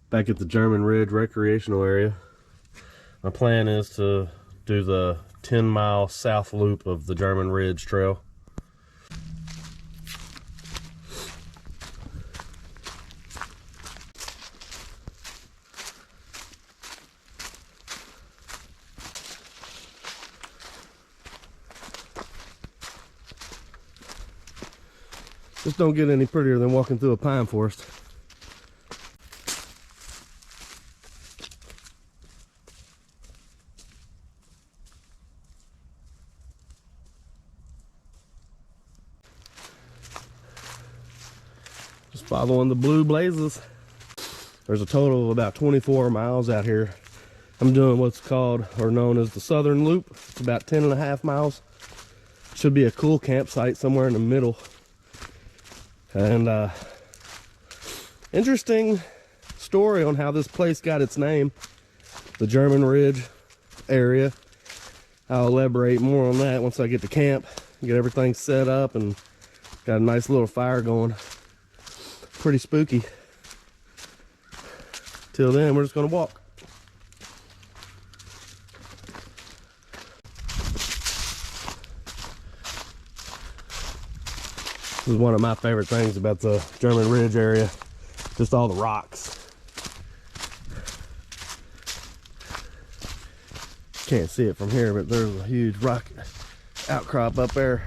Back at the German Ridge recreational area. My plan is to do the 10-mile south loop of the German Ridge Trail. Just don't get any prettier than walking through a pine forest. Just following the blue blazes. There's a total of about 24 miles out here. I'm doing what's called or known as the Southern Loop. It's about 10.5 miles. Should be a cool campsite somewhere in the middle. And interesting story on how this place got its name, the German Ridge area. I'll elaborate more on that once I get to camp, get everything set up, and got a nice little fire going. Pretty spooky. Till then, we're just gonna walk. This is one of my favorite things about the German Ridge area, just all the rocks. Can't see it from here, but there's a huge rock outcrop up there.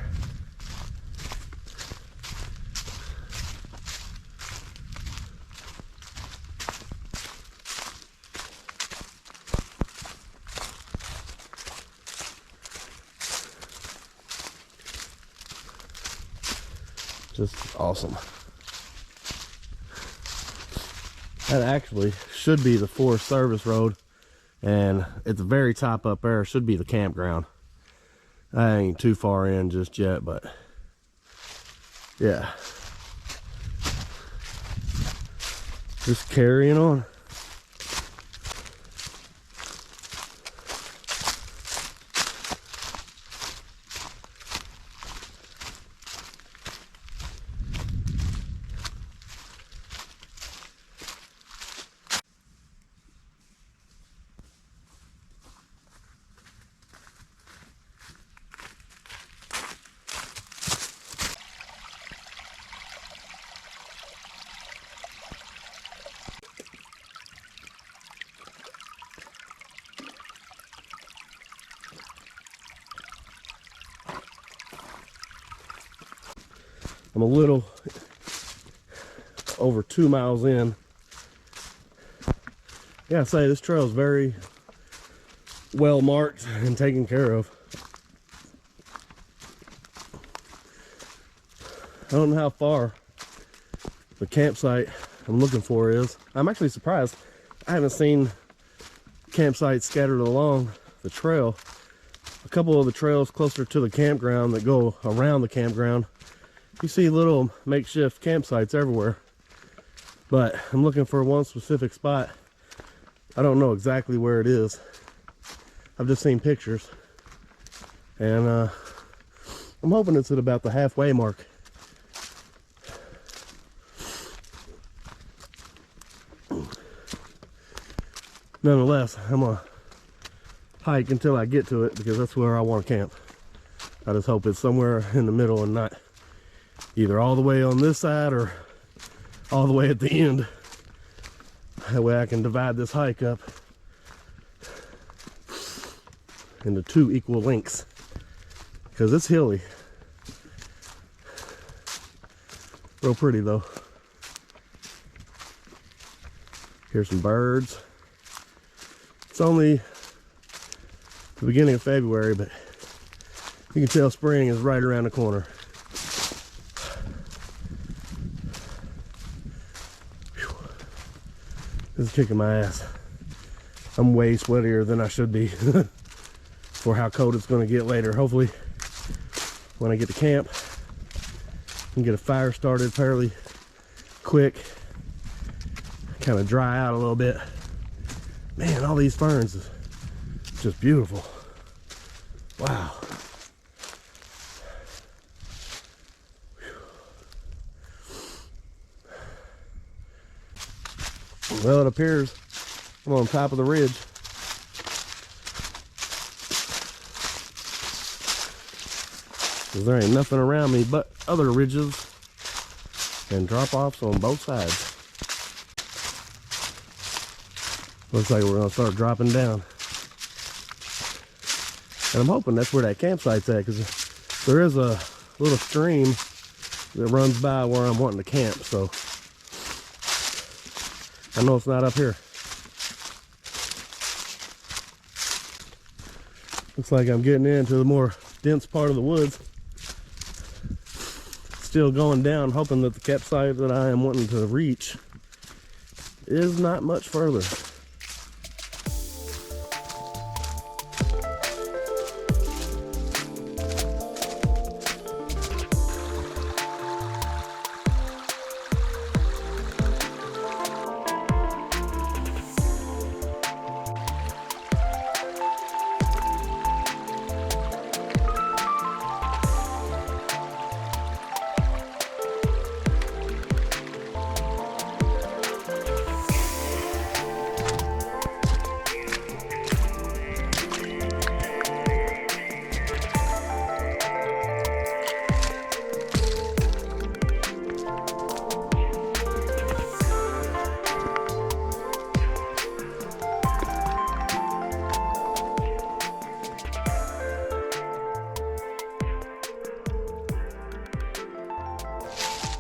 Just awesome. That actually should be the Forest Service Road, and at the very top up there should be the campground. I ain't too far in just yet, but yeah, just carrying on. I'm a little over 2 miles in. Yeah, I say this trail is very well marked and taken care of. I don't know how far the campsite I'm looking for is. I'm actually surprised. I haven't seen campsites scattered along the trail. A couple of the trails closer to the campground that go around the campground, you see little makeshift campsites everywhere, but I'm looking for one specific spot. I don't know exactly where it is. I've just seen pictures, and I'm hoping it's at about the halfway mark. Nonetheless, I'm gonna hike until I get to it, because that's where I want to camp. I just hope it's somewhere in the middle and not either all the way on this side or all the way at the end. That way I can divide this hike up into 2 equal lengths, because it's hilly. Real pretty though. Here's some birds. It's only the beginning of February, but you can tell spring is right around the corner. This is kicking my ass. I'm way sweatier than I should be for how cold it's going to get later. Hopefully, when I get to camp, I can get a fire started fairly quick, kind of dry out a little bit. Man, all these ferns is just beautiful. Wow. Well, it appears I'm on top of the ridge. Because there ain't nothing around me but other ridges and drop-offs on both sides. Looks like we're gonna start dropping down. And I'm hoping that's where that campsite's at, because there is a little stream that runs by where I'm wanting to camp, so I know it's not up here. Looks like I'm getting into the more dense part of the woods. Still going down, hoping that the campsite that I am wanting to reach is not much further.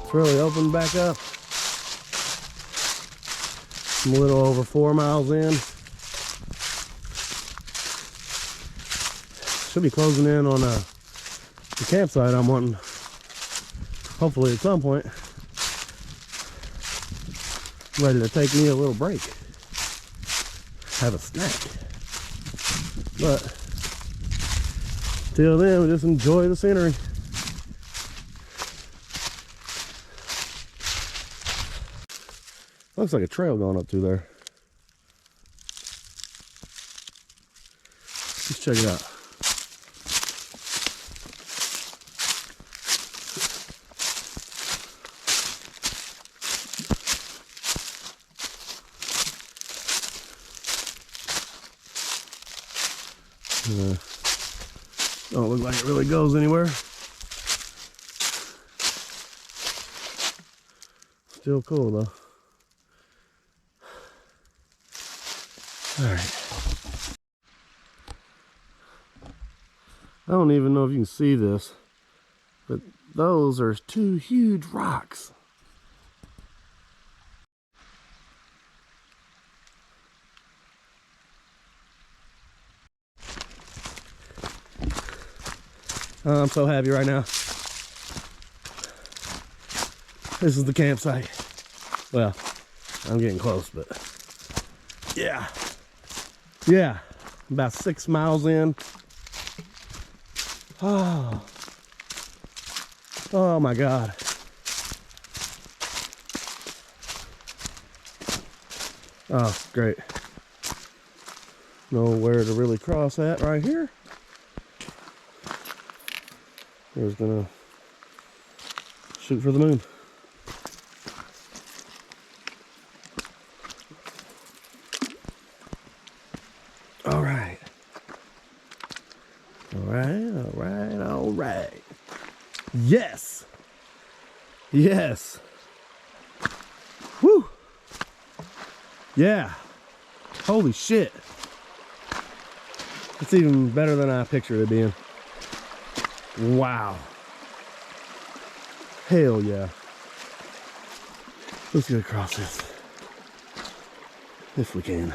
It's really opened back up. I'm a little over 4 miles in. Should be closing in on the campsite I'm wanting, hopefully at some point. I'm ready to take me a little break, have a snack. But till then, we just enjoy the scenery. Looks like a trail going up through there. Let's check it out. Don't look like it really goes anywhere. Still cool though. All right. I don't even know if you can see this, but those are 2 huge rocks. I'm so happy right now. This is the campsite. Well, I'm getting close, but yeah. Yeah, about 6 miles in. Oh my God. Oh, great. Nowhere to really cross at right here. We're just gonna shoot for the moon. All right. All right, all right, all right. Yes. Yes. Whew. Yeah. Holy shit. It's even better than I pictured it being. Wow. Hell yeah. Let's get across this. If we can.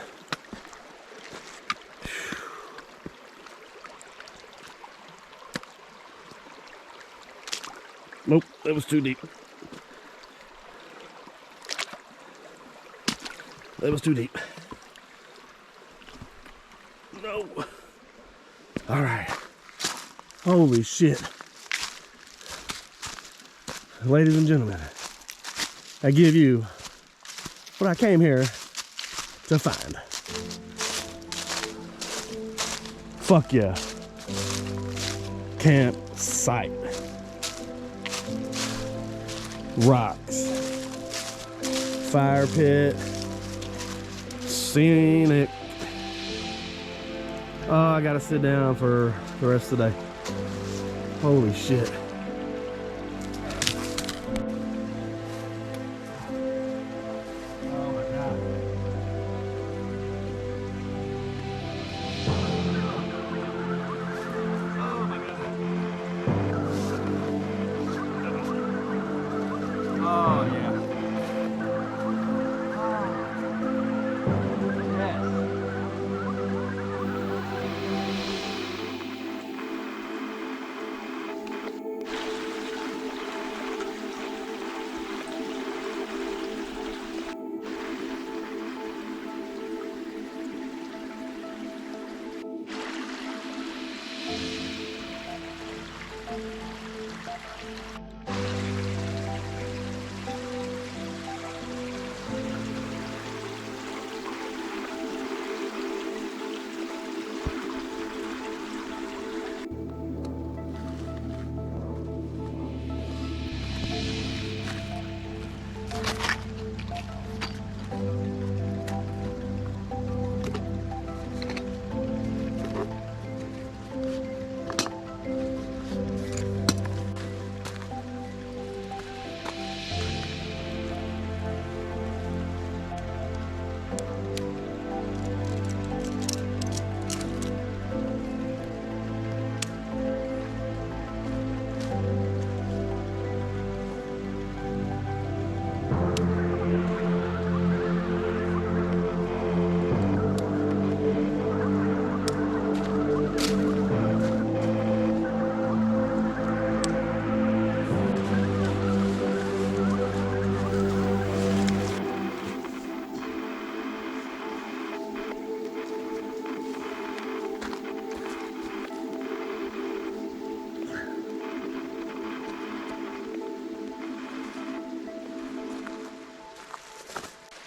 Nope, that was too deep. That was too deep. No. All right. Holy shit. Ladies and gentlemen, I give you what I came here to find. Fuck yeah. Campsite. Rocks. Fire pit. Scenic. Oh, I gotta sit down for the rest of the day. Holy shit.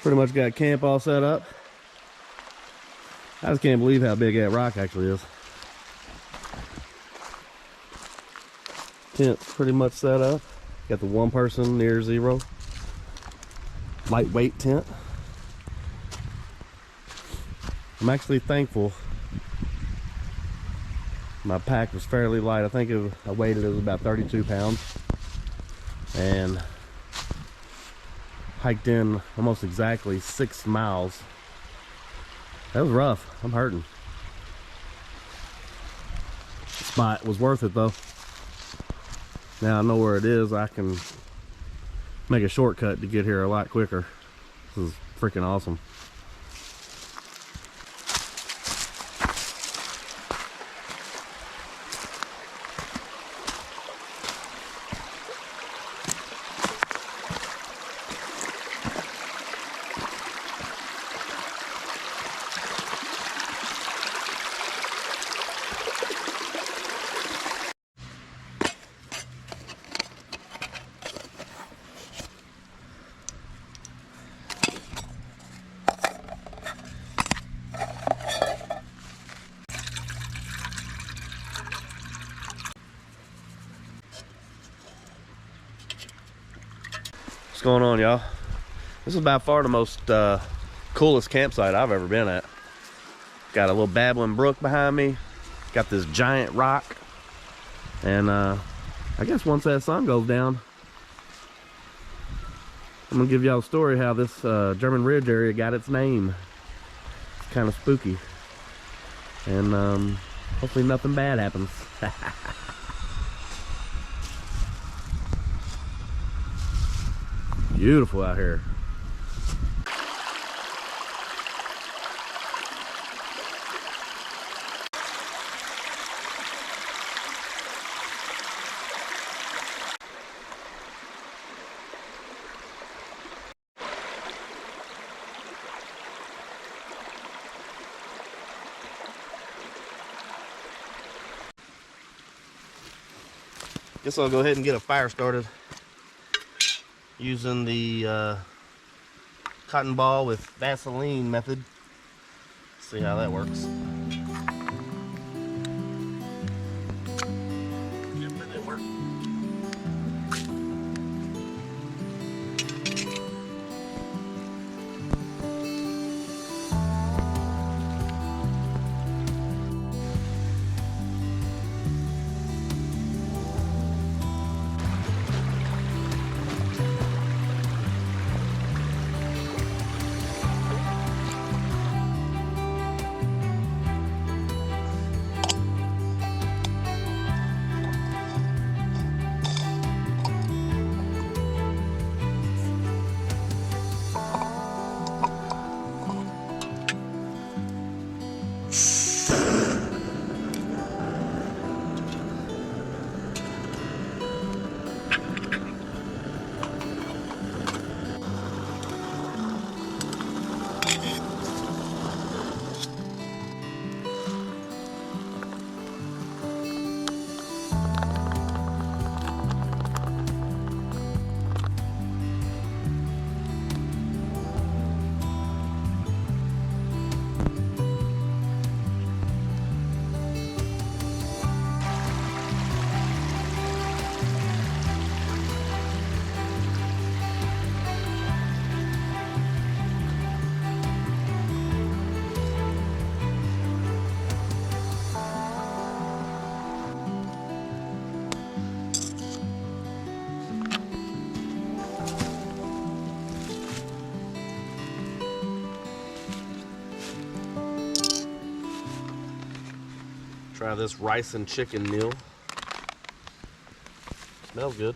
Pretty much got camp all set up. I just can't believe how big that rock actually is. Tent's pretty much set up. Got the one person near zero. Lightweight tent. I'm actually thankful. My pack was fairly light. I think I weighed it was about 32 pounds. And hiked in almost exactly 6 miles. That was rough. I'm hurting. The spot was worth it though. Now I know where it is. I can make a shortcut to get here a lot quicker. This is freaking awesome. What's going on, y'all? This is by far the most coolest campsite I've ever been at. Got a little babbling brook behind me. Got this giant rock. And I guess once that sun goes down, I'm gonna give y'all a story how this German Ridge area got its name. It's kind of spooky. And hopefully nothing bad happens. Beautiful out here. Guess I'll go ahead and get a fire started using the cotton ball with Vaseline method. See how that works. Yep, that didn't work. Try this rice and chicken meal. Smells good.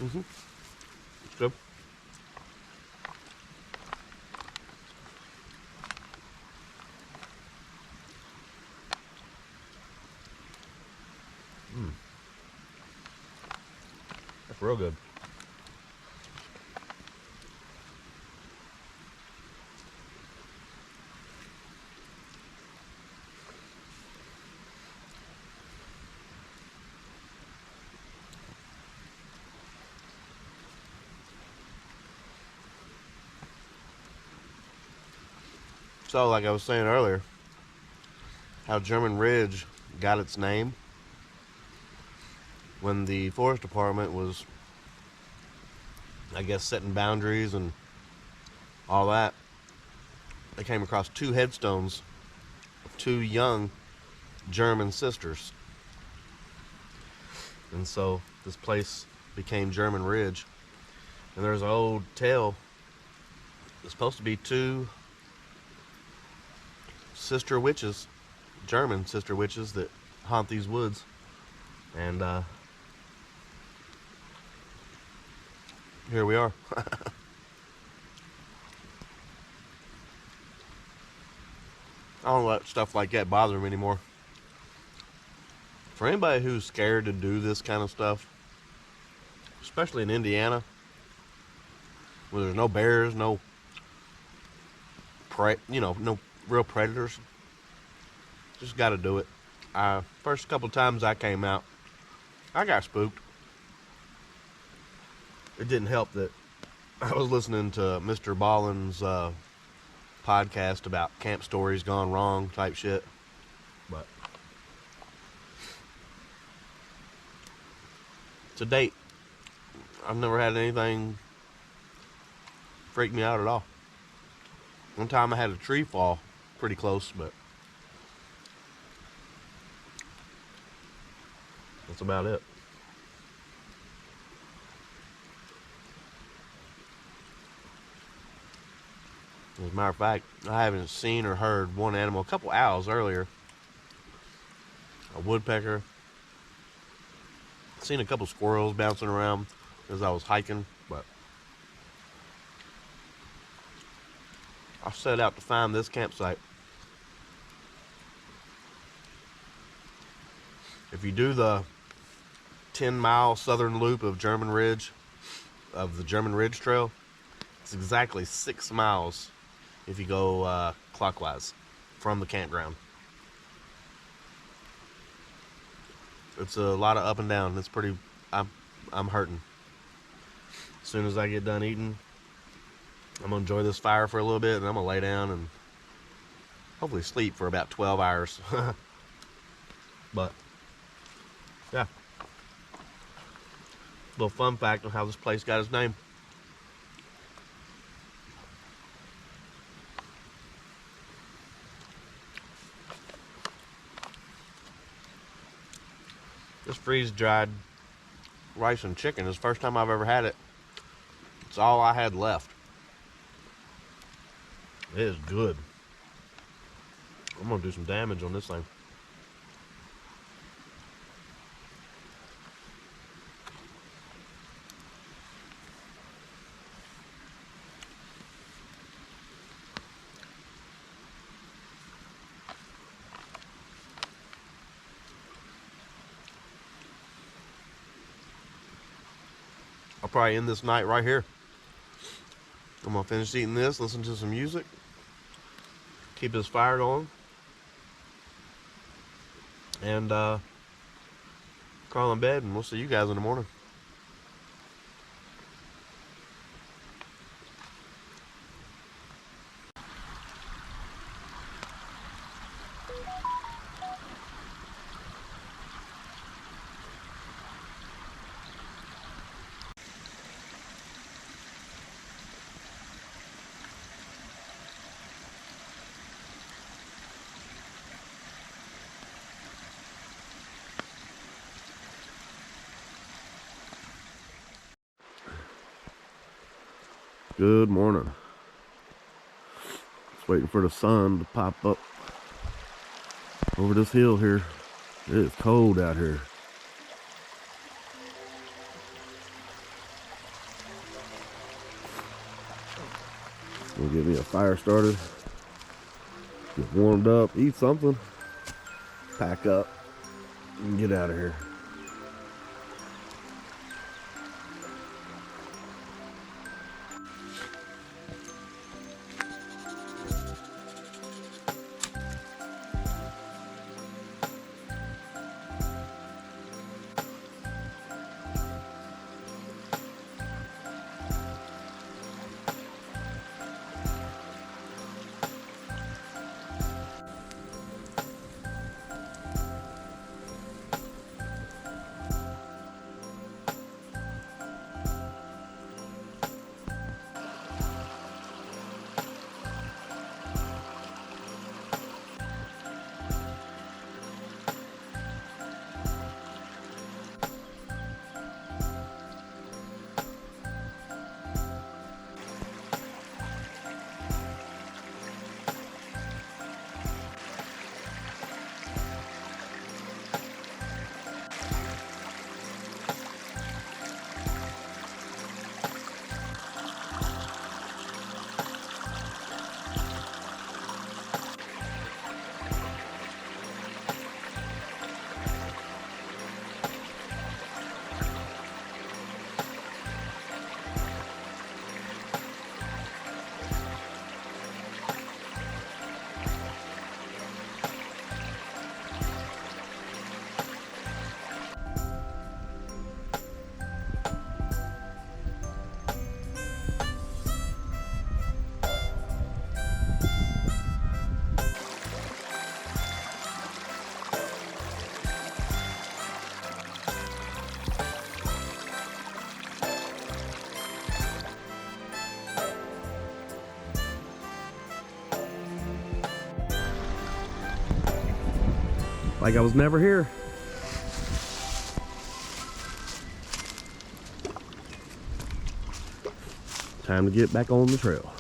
It's good. That's real good. So, like I was saying earlier, how German Ridge got its name when the forest department was, I guess, setting boundaries and all that. They came across 2 headstones of 2 young German sisters. And so this place became German Ridge. And there's an old tale. It's supposed to be 2 sister witches, German sister witches, that haunt these woods. And here we are. I don't let stuff like that bother me anymore. For anybody who's scared to do this kind of stuff, especially in Indiana, where there's no bears, no no real predators, just got to do it. First couple times I came out, I got spooked. It didn't help that I was listening to Mr. Ballin's podcast about camp stories gone wrong type shit. But to date, I've never had anything freak me out at all. One time I had a tree fall pretty close, but that's about it. As a matter of fact, I haven't seen or heard one animal. A couple owls earlier. A woodpecker. Seen a couple squirrels bouncing around as I was hiking, but I set out to find this campsite. If you do the 10-mile southern loop of German Ridge, of the German Ridge Trail, it's exactly 6 miles if you go clockwise from the campground. It's a lot of up and down. It's pretty. I'm hurting. As soon as I get done eating, I'm gonna enjoy this fire for a little bit, and I'm gonna lay down and hopefully sleep for about 12 hours. But yeah, little fun fact on how this place got its name. This freeze-dried rice and chicken is the first time I've ever had it. It's all I had left. It is good. I'm gonna do some damage on this thing. I'll probably end this night right here. I'm gonna finish eating this, listen to some music, keep this fire going, and crawl in bed, and we'll see you guys in the morning. Good morning. Just waiting for the sun to pop up over this hill here. It is cold out here. Gonna get me a fire started, get warmed up, eat something, pack up, and get out of here. Like I was never here. Time to get back on the trail.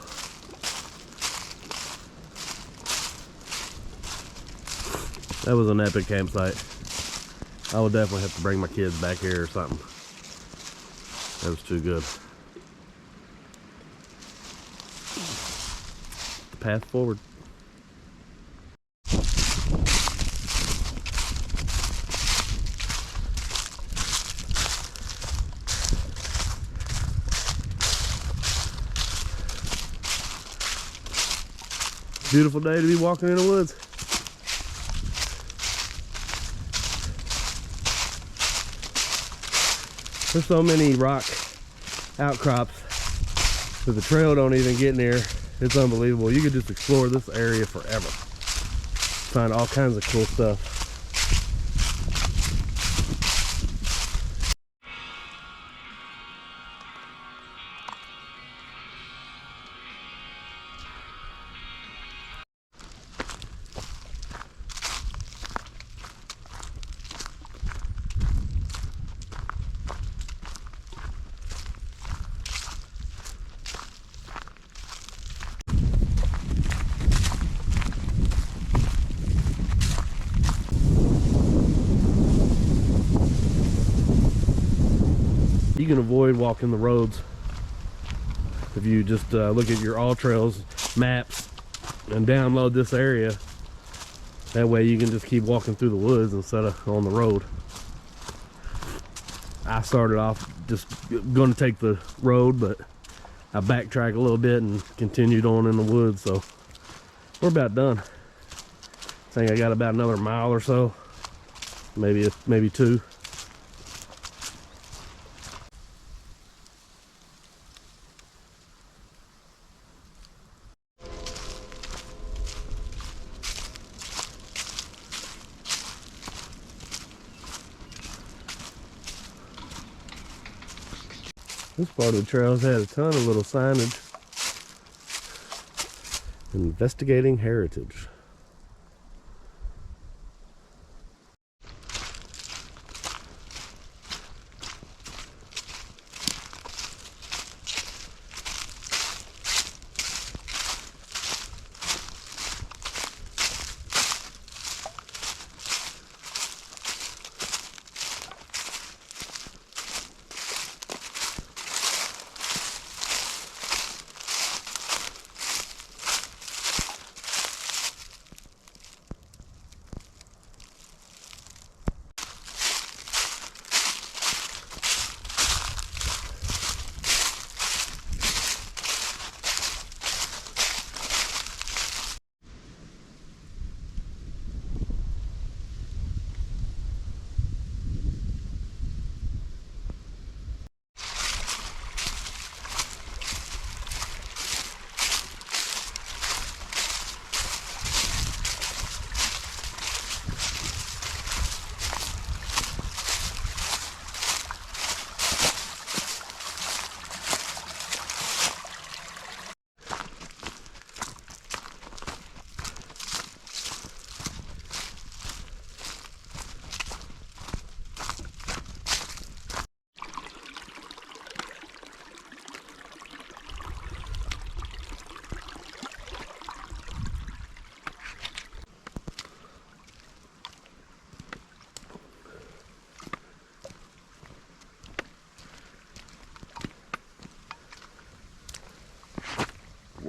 That was an epic campsite. I would definitely have to bring my kids back here or something. That was too good. The path forward. Beautiful day to be walking in the woods. There's so many rock outcrops that the trail don't even get near. It's unbelievable. You could just explore this area forever. Find all kinds of cool stuff. You can avoid walking the roads if you just look at your AllTrails maps and download this area. That way you can just keep walking through the woods instead of on the road. I started off just going to take the road, but I backtracked a little bit and continued on in the woods. So we're about done. I think I got about another mile or so, maybe two. This part of the trails had a ton of little signage. Investigating heritage.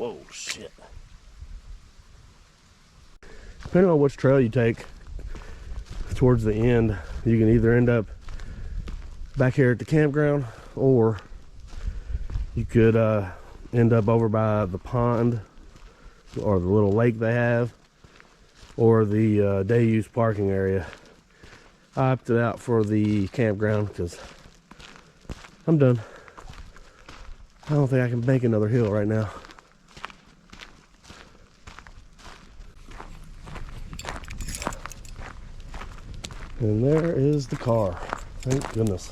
Whoa, shit. Depending on which trail you take towards the end, you can either end up back here at the campground, or you could end up over by the pond or the little lake they have, or the day use parking area. I opted out for the campground because I'm done. I don't think I can make another hill right now. And there is the car. Thank goodness.